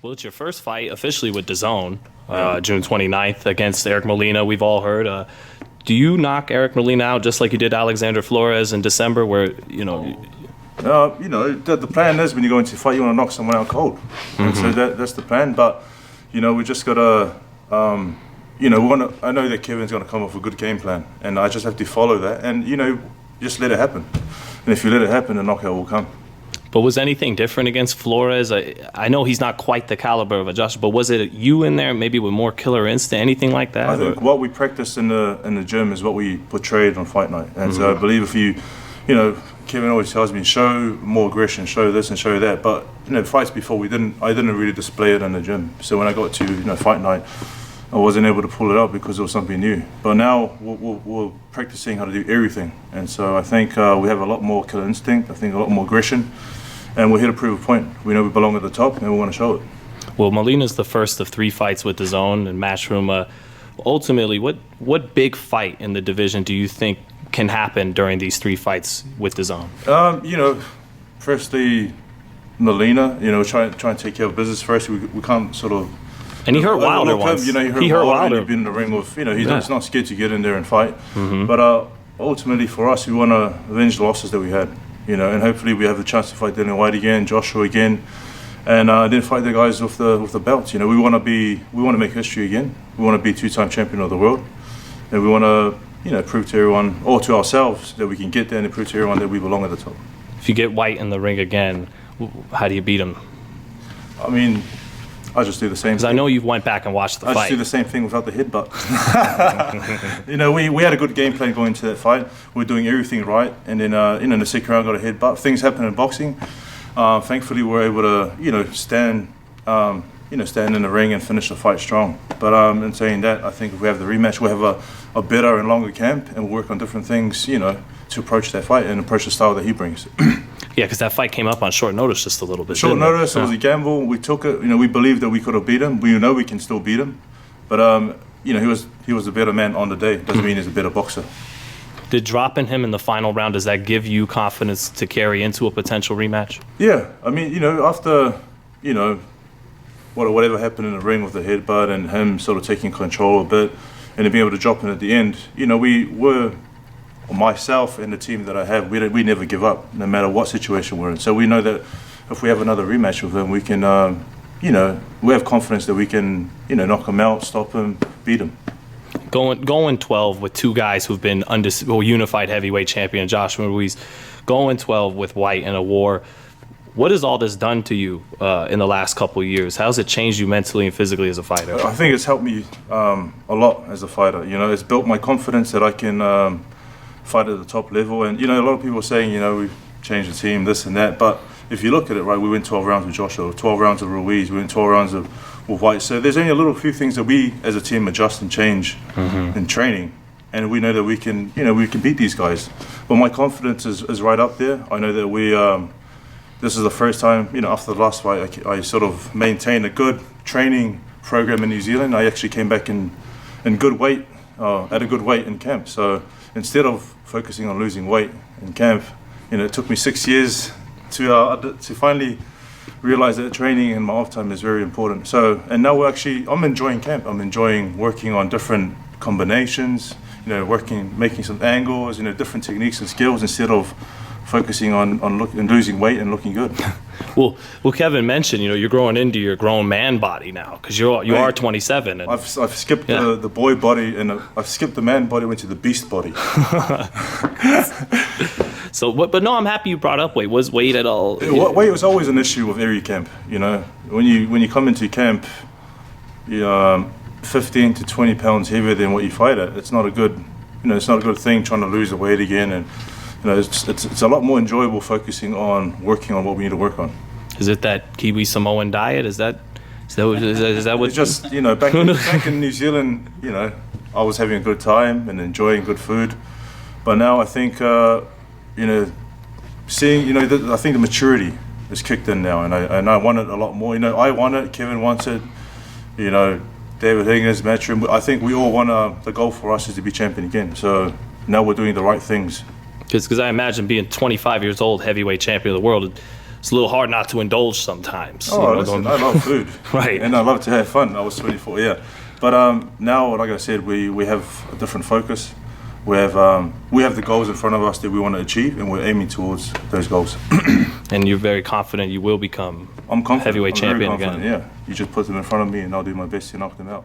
Well, it's your first fight officially with DAZN, June 29th against Eric Molina. We've all heard. Do you knock Eric Molina out just like you did Alexander Flores in December, where the plan is when you go into a fight, you want to knock someone out cold, and so that's the plan. But we just gotta, we want to. I know that Kevin's gonna come up with a good game plan, and I just have to follow that, and just let it happen. And if you let it happen, the knockout will come. But was anything different against Flores? I know he's not quite the caliber of a Josh, but was it you in there maybe with more killer instinct, anything like that? I think what we practiced in the gym is what we portrayed on fight night, and so I believe if Kevin always tells me show more aggression, show this and show that, but fights before I didn't really display it in the gym. So when I got to fight night, I wasn't able to pull it out because it was something new. But now we're practicing how to do everything, and so I think we have a lot more killer instinct. I think a lot more aggression. And we're here to prove a point. We know we belong at the top, and we want to show it. Well, Molina's the first of 3 fights with DAZN and Matchroom. Ultimately, what big fight in the division do you think can happen during these 3 fights with DAZN? Firstly, Molina. Try and take care of business first. We can't sort of. And he hurt Wilder once. He hurt Wilder. He's been in the ring with. He's not scared to get in there and fight. But ultimately, for us, we want to avenge the losses that we had. And hopefully we have the chance to fight Dillian Whyte again, Joshua again, and then fight the guys with the belts. We want to make history again. We want to be 2-time champion of the world, and we want to prove to everyone or to ourselves that we can get there and prove to everyone that we belong at the top. If you get Whyte in the ring again, how do you beat him? I mean, I just do the same. Because I know you went back and watched the fight. I just do the same thing without the headbutt. We had a good game plan going into that fight. We were doing everything right, and then in the second round got a headbutt. Things happen in boxing. Thankfully, we were able to stand in the ring and finish the fight strong. But in saying that, I think if we have the rematch, we'll have a better and longer camp, and we'll work on different things, to approach that fight and approach the style that he brings. Yeah, because that fight came up on short notice just a little bit. Short notice, it was a gamble. We took it. We believed that we could have beat him. We know we can still beat him. But, he was a better man on the day. Doesn't mean he's a better boxer. Did dropping him in the final round, does that give you confidence to carry into a potential rematch? Yeah. I mean, after, whatever happened in the ring with the headbutt and him sort of taking control a bit and then being able to drop him at the end, we were... myself and the team that I have, we never give up, no matter what situation we're in. So we know that if we have another rematch with him, we can, we have confidence that we can, knock him out, stop him, beat him. Going 12 with 2 guys who've been unified heavyweight champion, Joshua Ruiz, going 12 with Whyte in a war. What has all this done to you in the last couple of years? How's it changed you mentally and physically as a fighter? I think it's helped me a lot as a fighter. It's built my confidence that I can fight at the top level, and a lot of people are saying we've changed the team, this and that, but if you look at it, right, we went 12 rounds with Joshua, 12 rounds with Ruiz, we went 12 rounds with Whyte, so there's only a little few things that we as a team adjust and change in training, and we know that we can beat these guys. But my confidence is right up there. I know that this is the first time after the last fight I sort of maintained a good training program in New Zealand. I actually came back in good weight, at a good weight in camp. So instead of focusing on losing weight in camp, it took me 6 years to finally realize that training in my off time is very important. So, and now I'm enjoying camp. I'm enjoying working on different combinations, making some angles, different techniques and skills instead of focusing on losing weight and looking good. Well, Kevin mentioned, you're growing into your grown man body now because you are 27. And I've skipped the boy body and I've skipped the man body, went to the beast body. So, but no, I'm happy you brought up weight. Was weight at all? Weight was always an issue with every camp. When you come into camp, you're 15 to 20 pounds heavier than what you fight at. It's not a good, it's not a good thing trying to lose the weight again. And it's a lot more enjoyable focusing on working on what we need to work on. Is it that Kiwi Samoan diet? Is that what? It's just back in New Zealand, I was having a good time and enjoying good food, but now I think seeing I think the maturity is kicked in now, and I want it a lot more. I want it. Kevin wants it. David Higgins, Matchroom. I think we all want the goal for us is to be champion again. So now we're doing the right things. Because I imagine being 25 years old, heavyweight champion of the world, it's a little hard not to indulge sometimes. Oh, listen, I love food. Right. And I love to have fun. I was 24, yeah. But now, like I said, we have a different focus. We have the goals in front of us that we want to achieve, and we're aiming towards those goals. And you're very confident you will become I'm confident. heavyweight I'm very champion confident, again. yeah. You just put them in front of me, and I'll do my best to knock them out.